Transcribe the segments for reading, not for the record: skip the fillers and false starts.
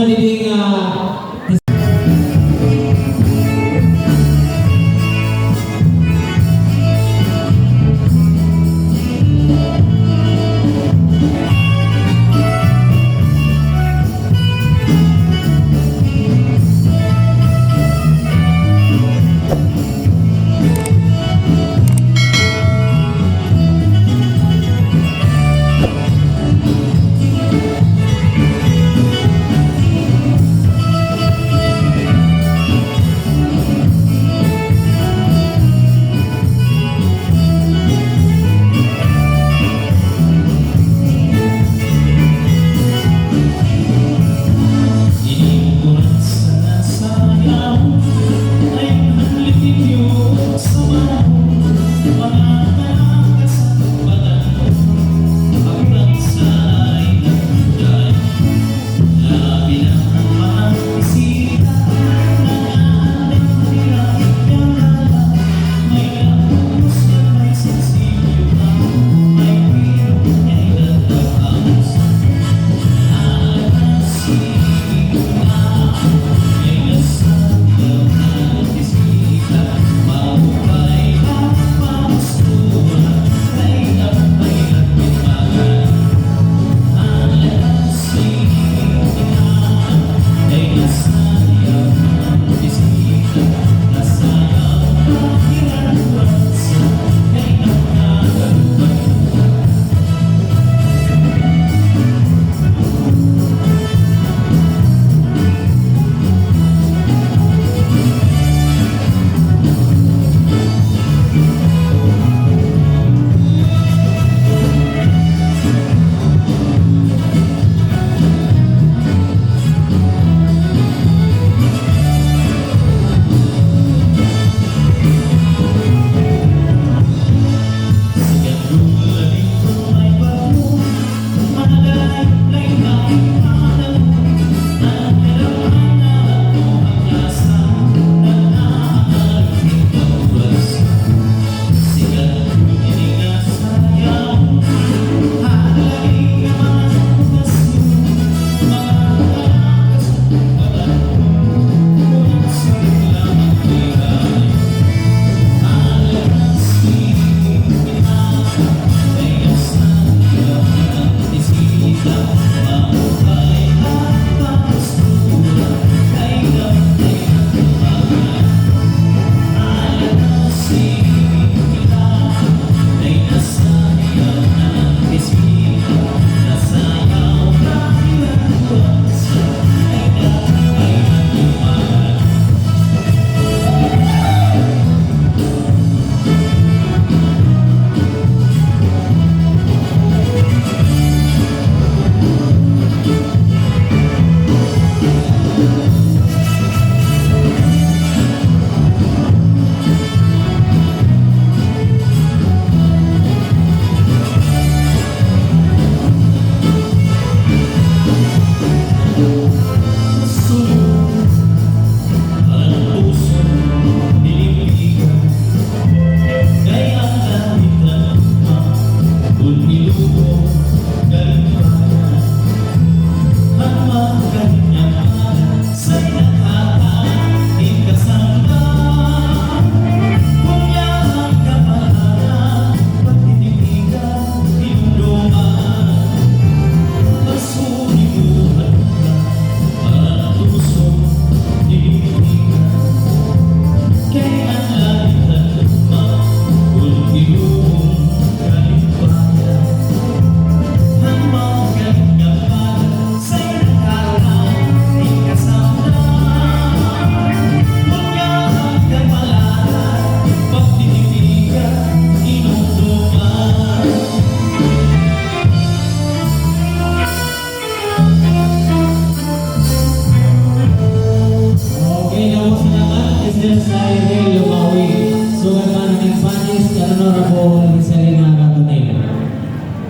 diding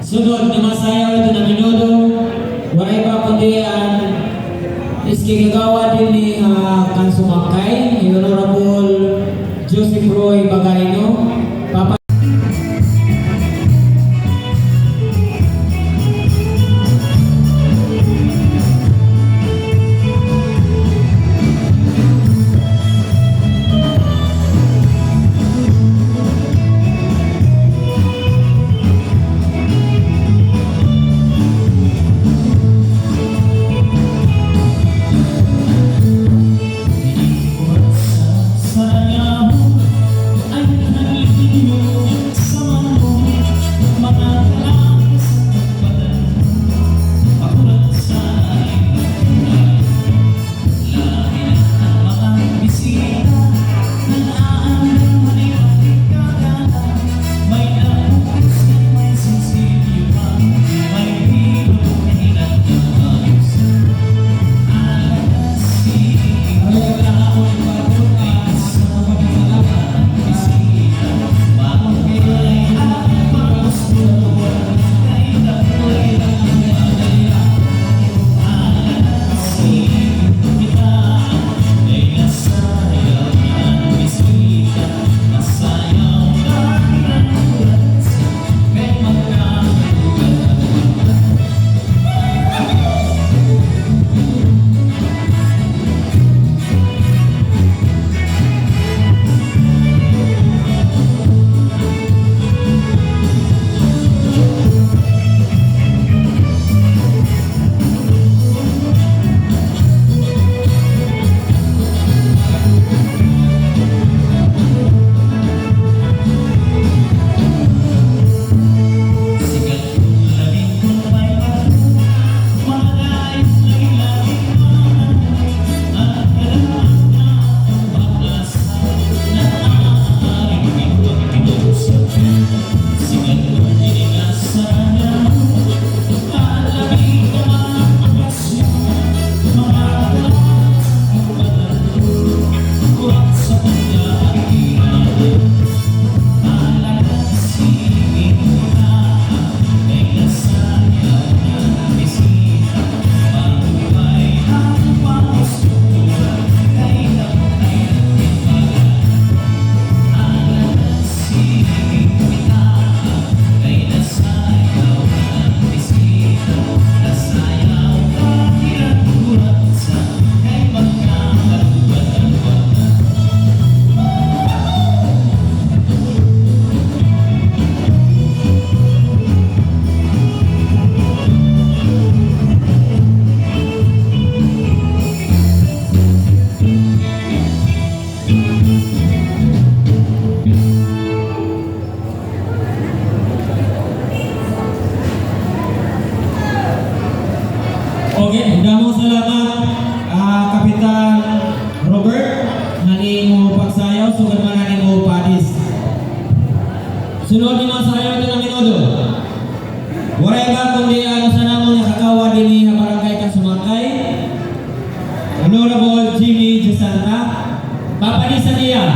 sunod na masayaw ito na minuto, wala iba kundi ang iskigagawa din ni Kansumakay, ni Honorable Joseph Roy Bagarino. Kapitan Robert na ni mo pagsayaw sugad man ni mo padis. Sunod ni masayaw ito na minuto. Waray ba kundi ano sa namon nakakawa din ni barangay Kansumakay. Honorable Jimmy Jasanta. Papadisan niya.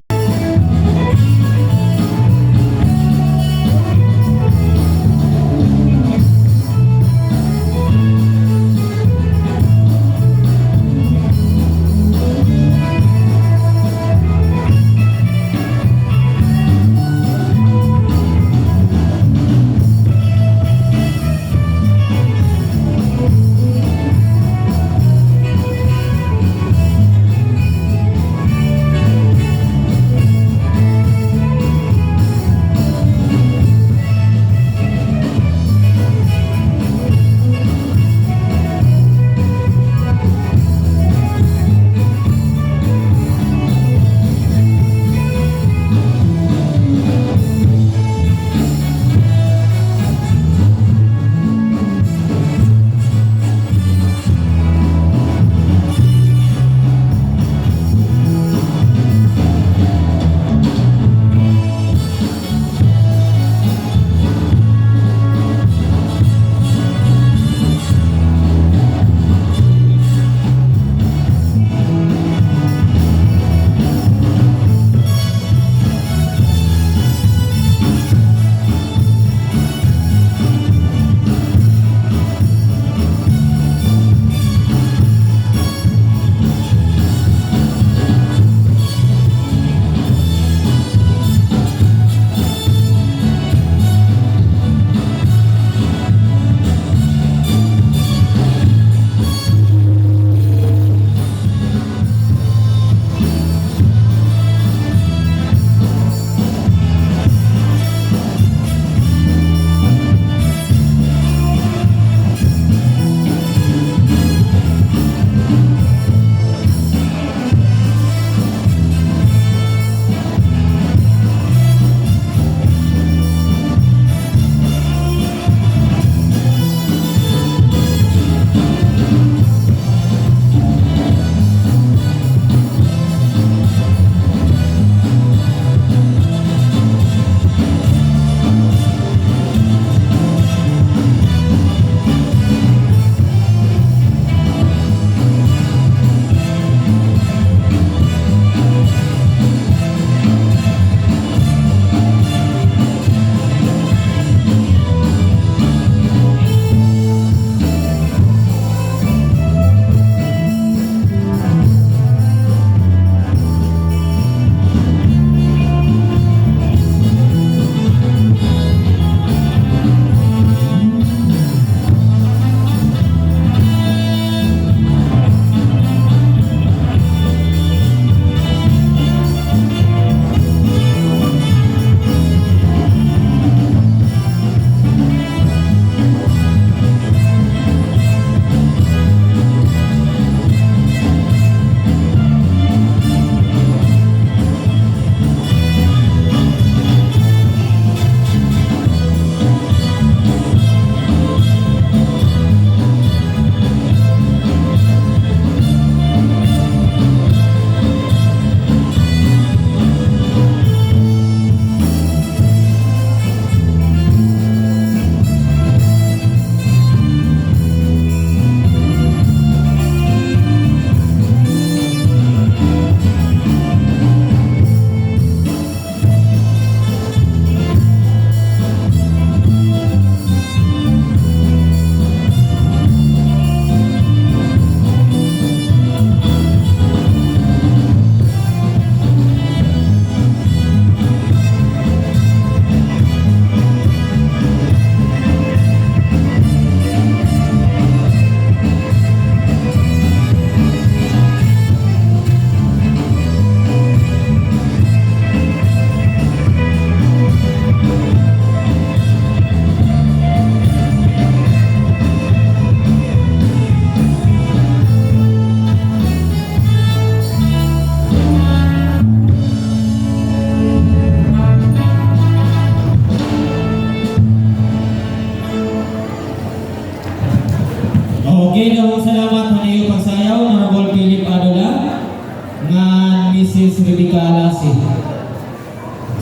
Miss Rebecca Alasi.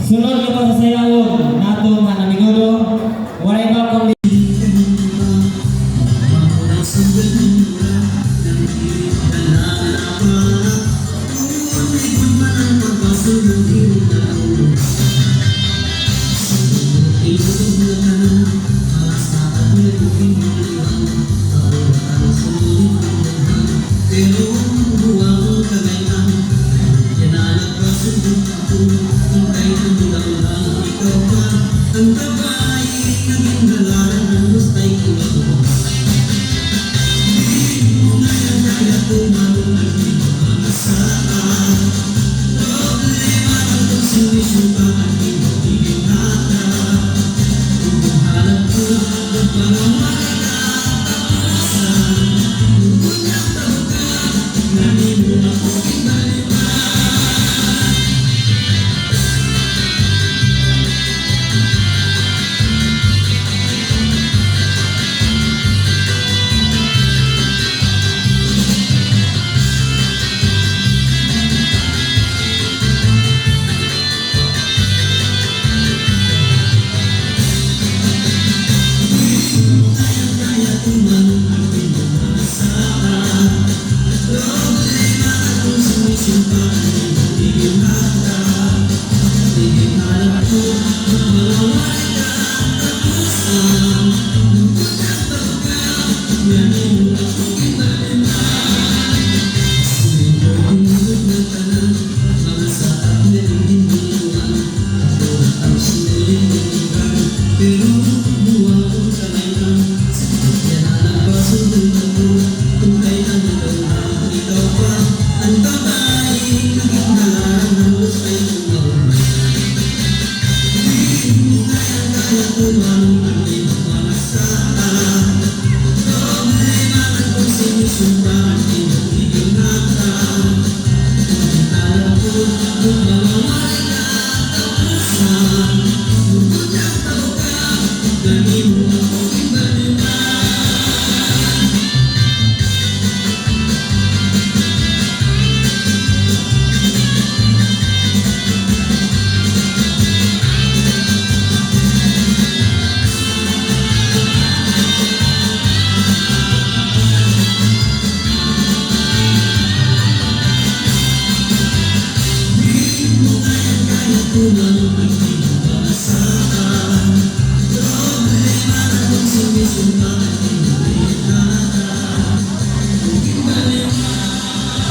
Sunod na pasasayawon nato nga namigudo, walay ba kundi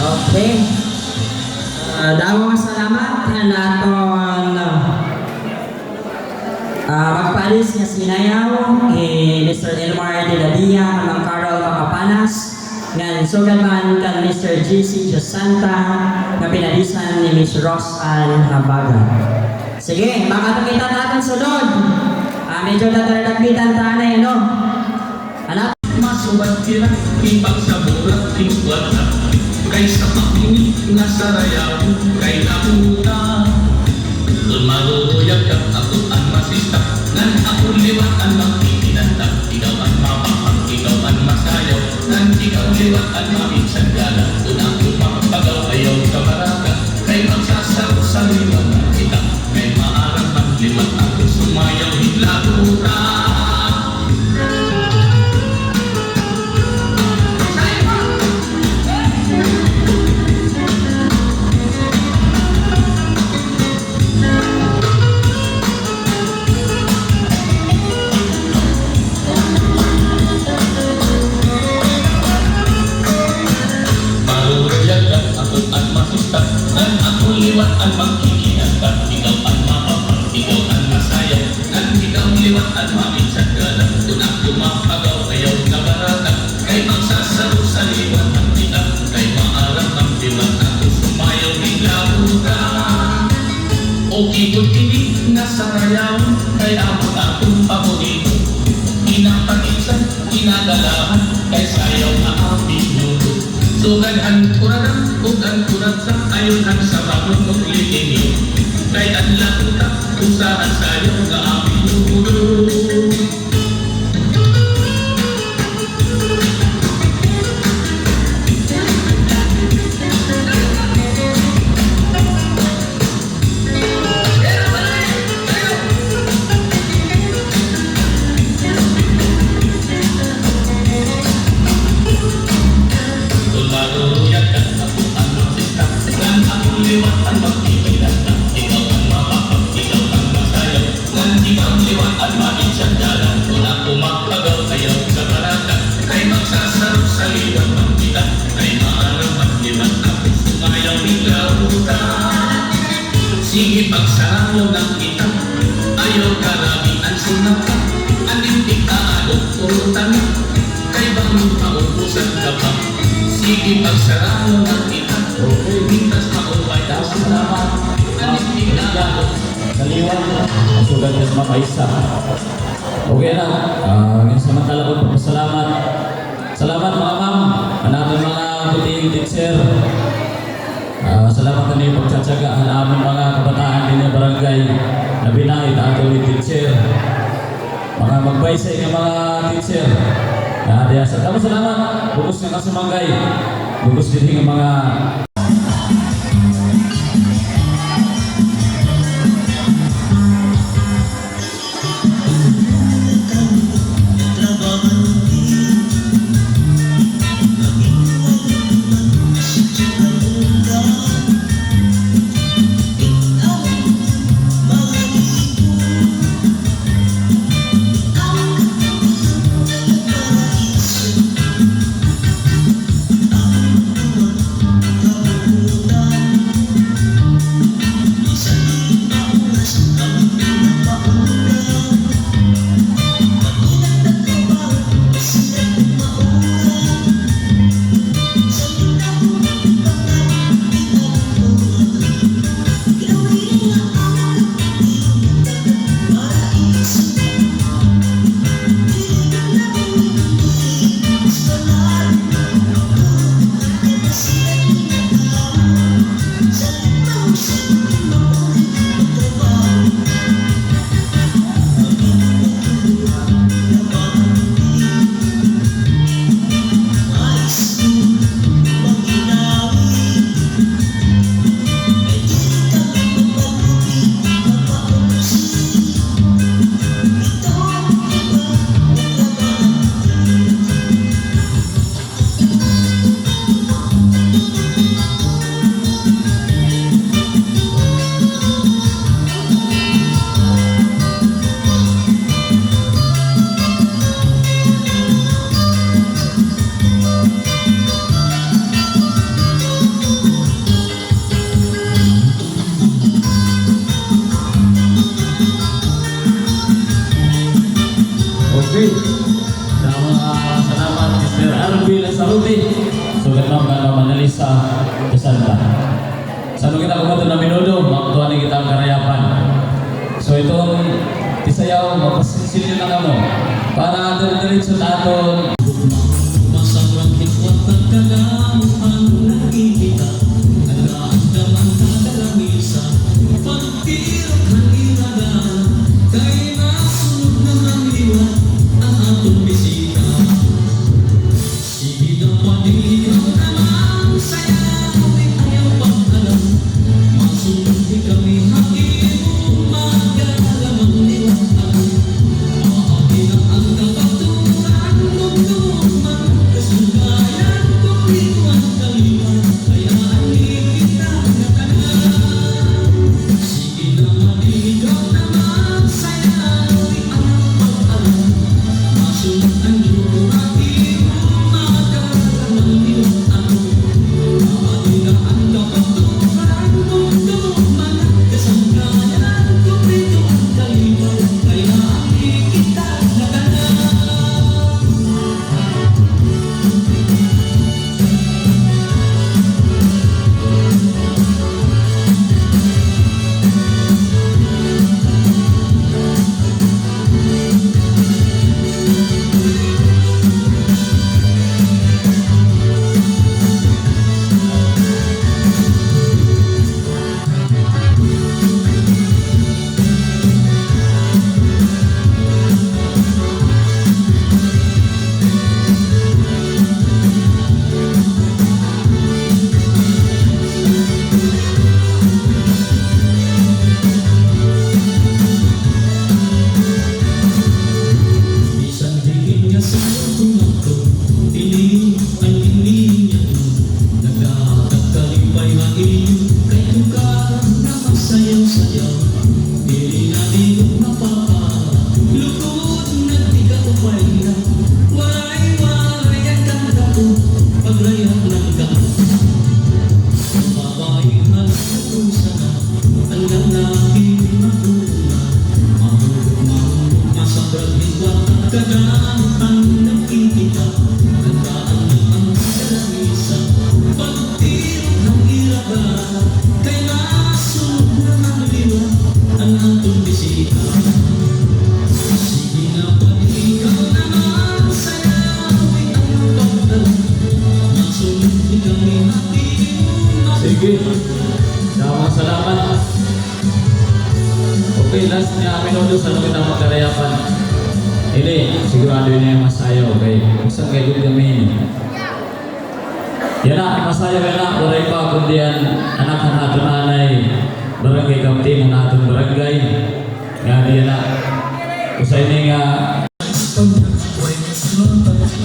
okay. Damo salamat na aton magpaalis nga sinayaw kay Mr. Elmar de la Dia ng Carol Makapanas nga sugad man kan Mr. GC Josanta nga pinalisan ni Miss Ross Ann Habaga. Sige, makapakita natin sunod. Medyo nataragpitan tanay, no? Anak? Masubat sila, ibang sa burat, tingwat na kaysa makinig nga sarayaw, kay nakuta maruyag ka, ako ang masista nan ako liwat ang makikinanda, ikaw ang mapapang, ikaw ang masayaw nan ikaw liwat ang maminsan gala, unang lumapagaw ayaw ka maraka, kay magsasaro sa liwat ng kita, may maarang maglimat ako sumayaw higlatura. Liwat ang magkikinanta, ikaw ang mapapang, ikaw ang masaya, at ikaw liwat ang maminsan gala, unang lumapagaw ayaw na barata, kay magsasaro sa liwat ang kita, kay maarang ang liwat ako sumayaw ng laura. O ikot kinig na sarayaw, kay abot akong paborito, inapagisan, inagalahan, kay sayaw na aming nudo. Sugan ang kurarang, ugan kuratsa, ayon ang sababon ng litinyo. Kay ang lakuta, usahan sayo nga aming nudo. ang liwat at magtitilan na ikaw ang mapapag, ikaw ang masayaw. Nandi ang liwat at maitsandalan, una kumapagaw kayo sa baratan. Kay magsasaro sa liwat ng kita, kay maaraw at liwat at sumayaw iklautan. Sige pagsaraw ng kita, ayaw karamihan sinapa, anintik aalok urutan, kay bang maubusan ka pa. Sige pagsaraw ng kita, mintas maupay daw salamat, anintik aalok. Kaliwan, masugat ng mga kaisa. Okay na, samantala ko pagpasalamat. Salamat mga ma'am, natin mga buting teacher. Salamat na niyo pagtsatsaga ang aming mga kabataan din ng barangay na binahit ato ni teacher. Mga magbaysay ng mga teacher. Salamat, bugos nga kasamanggay. Bugos din ng mga salamat Mr. Arvil Saruti. Sugat ma'am ka Manalisa Santa. Sa nung kita kumato na minudo, makutuhan kita ang karayapan. So itong tisayaw, mapasilyo na kamo. Para diretso natin. Masarap ikwat at kagamuhan nakikita, nagdaamdaman ka kalamisa, pagtirok ng ilagan, kay nasunod na ng liwat ang atong bisita. Sige naman ikaw naman, sayawin ayaw pang alam, masunod di kami hangin mo, magalamang liwatan. Maaari na ang kapaturan, nugtuman, kasundayan, kumituan, kaliwan, kaya kita na kanan. Sige naman ikaw naman, sayawin ayaw pang alam, masunod ang lumating, magalamang liwatan. Maaari na ang kapaturan, nugtuman, kasundayan, kumituan, kaliwan, kaya kita na kanan. Isang tingin niya sa'yo tumakbo, dilim ay dilim niya. Naglalakad kalipay na iyo, kaya Ruby. Salamat. Okay, last niya minuto sa nung kita magkarayapan. Ili, sigurado yun na yung masayaw. Okay, isang kayo kami. Yan na, masayaw yan na. Waray pa kundi yan anak na natin nanay. Barangay Kamting na natin barangay. Nga di yan na. Usay na nga.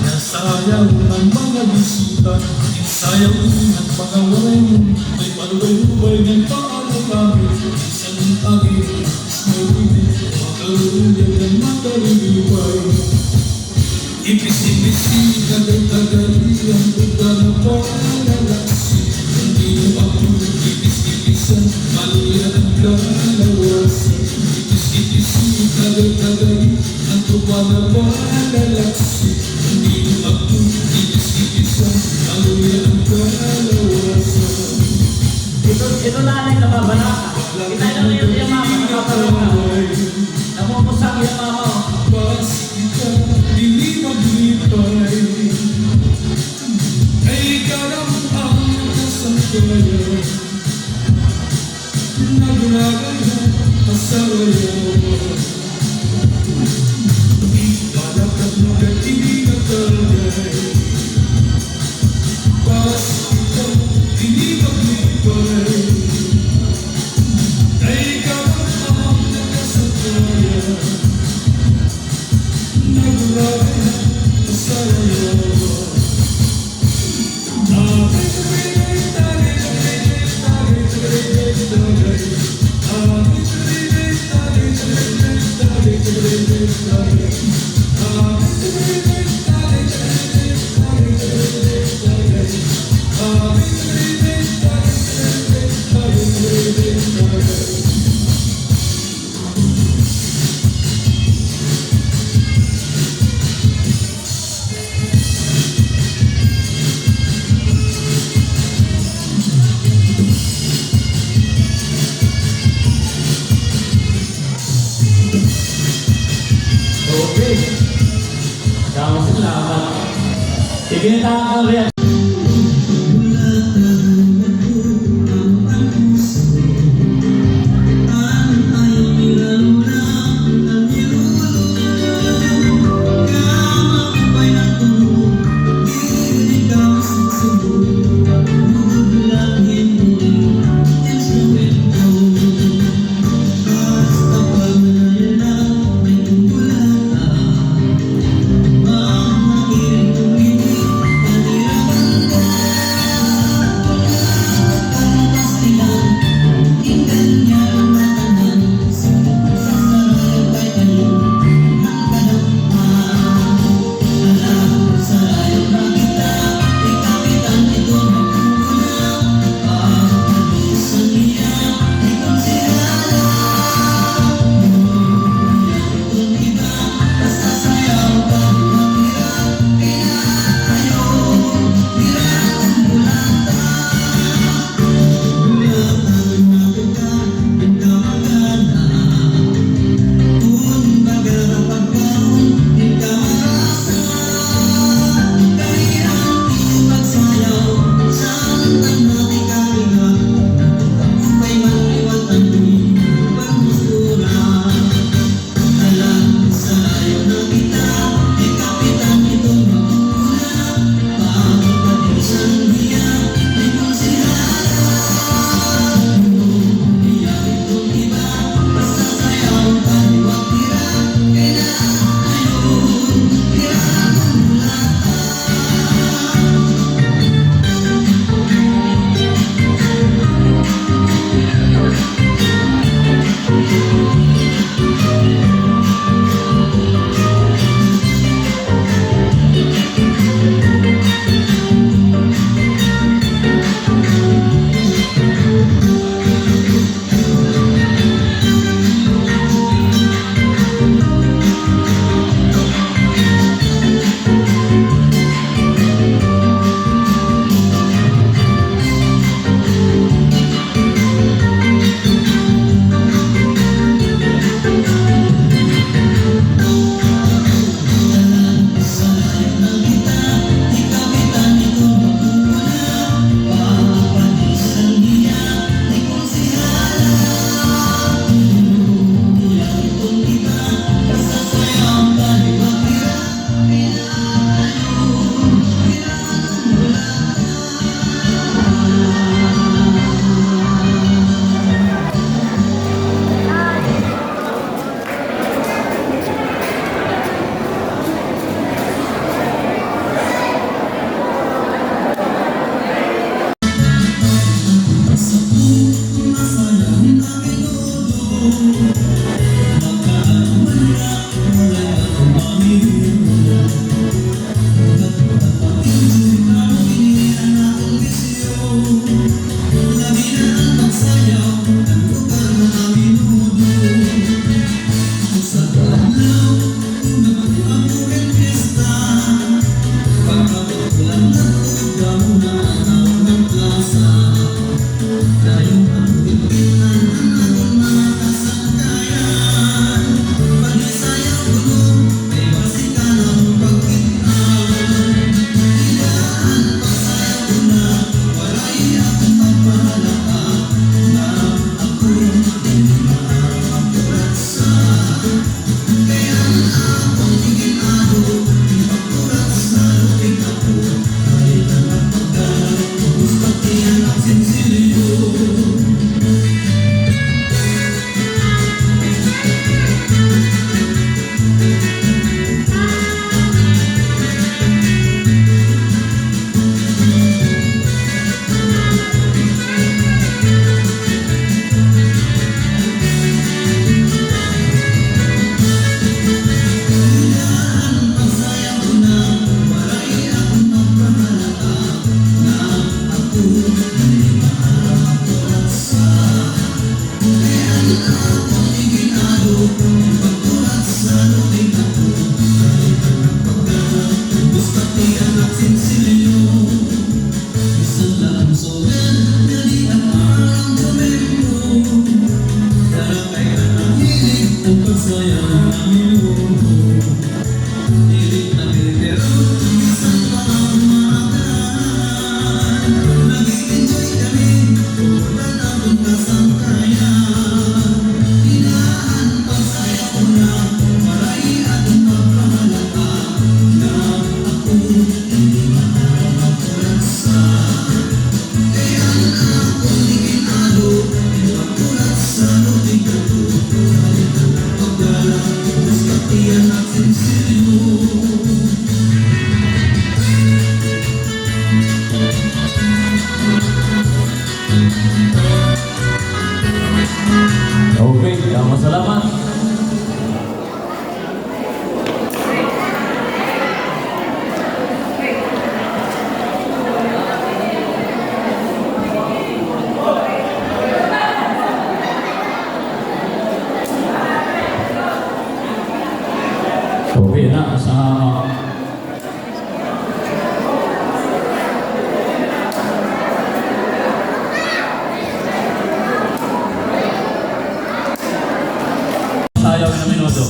Nasayaw ng mga bisita, sayaw din at mga waray, may palubay-lubay ng paano kami, isang agi, smoothie, makalulunyan ng makalulibay. Ipis-ipisi, tagay-tagay, ang buka na palalaksi, hindi mo ako ipis-ipisan, maliyan ang kalawasi. Ipis-ipisi, tagay-tagay, ang buka na palalaksi, hindi mo ako ipis-ipisan, maliyan ang kalawasi. Ito na alay na babana. Kita na rin yung mama. Nakapalungan. Namumusang yung mama. Pas kita, hindi maglipay. Ay ikaw lang ang kasangkaya. Nagragaya, kasawayaw. Ibalakad mo katinig at talagay. Pas kita, hindi maglipay. Ay ikaw lang ang kasangkaya. Nagragaya, kasawayaw. Okay. Salamat. Ikinita ko rin. Okay, salamat. Okay na sa sayaw na minuto.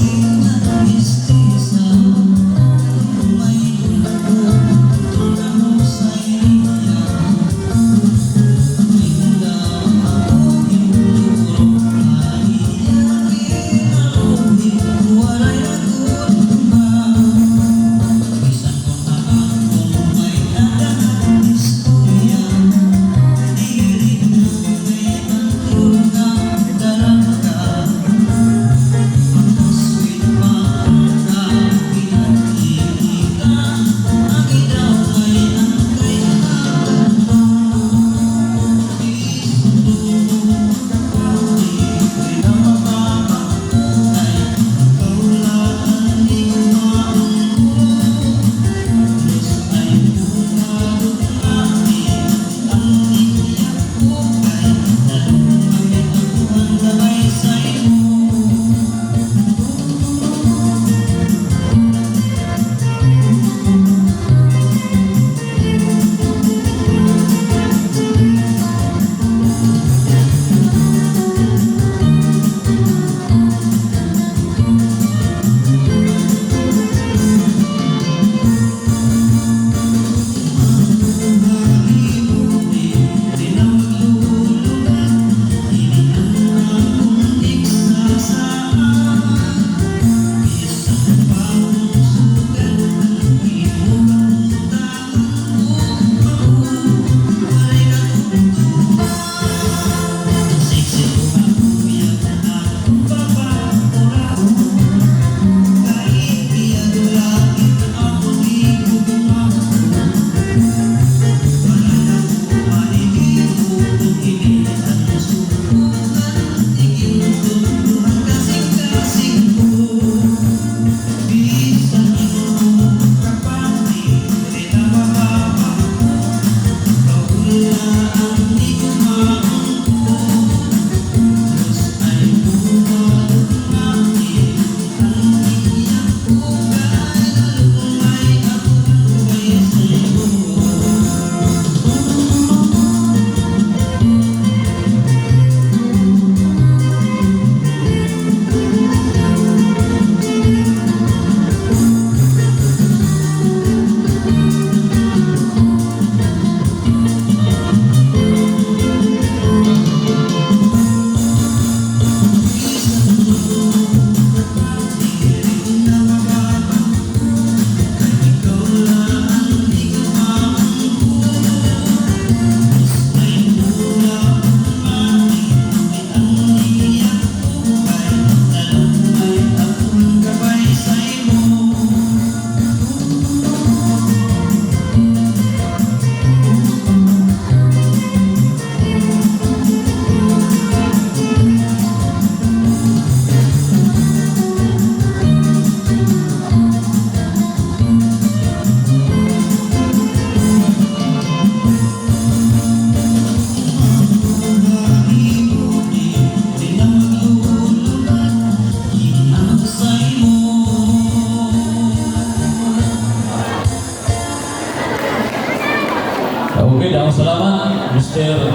Okay daw, salamat Mr.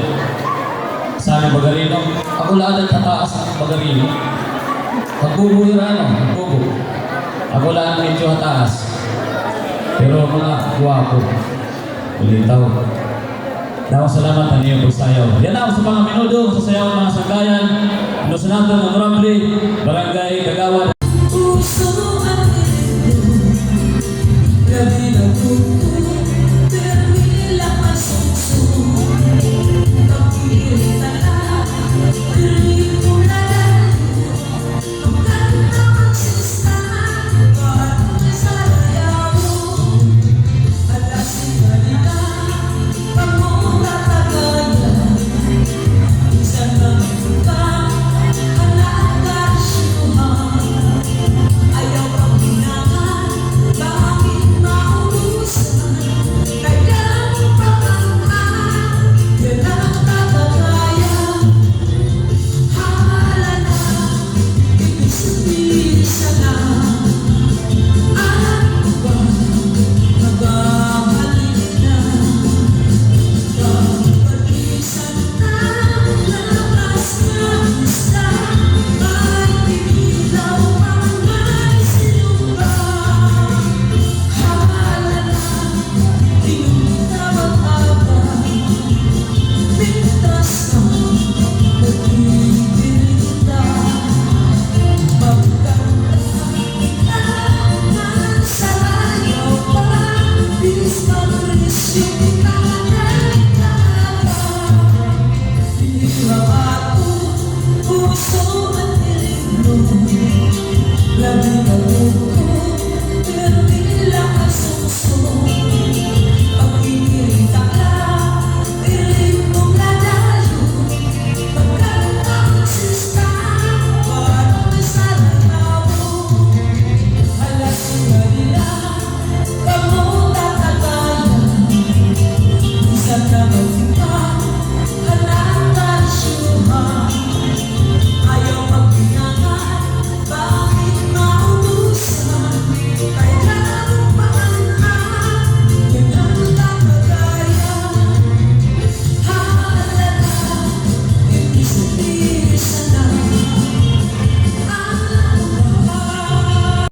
Sani Bagarino. Ako lang ang tataas ng Bagarino. Magbubuhi rin magbubu. Ako lang medyo taas. Pero mga guwapo. Ulitaw. Daw salamat ang iyong pagsayaw. Yan ako sa mga minuto sa sayaw ng mga sanggayan. Ano sa natin, Honorable Barangay Kagawad.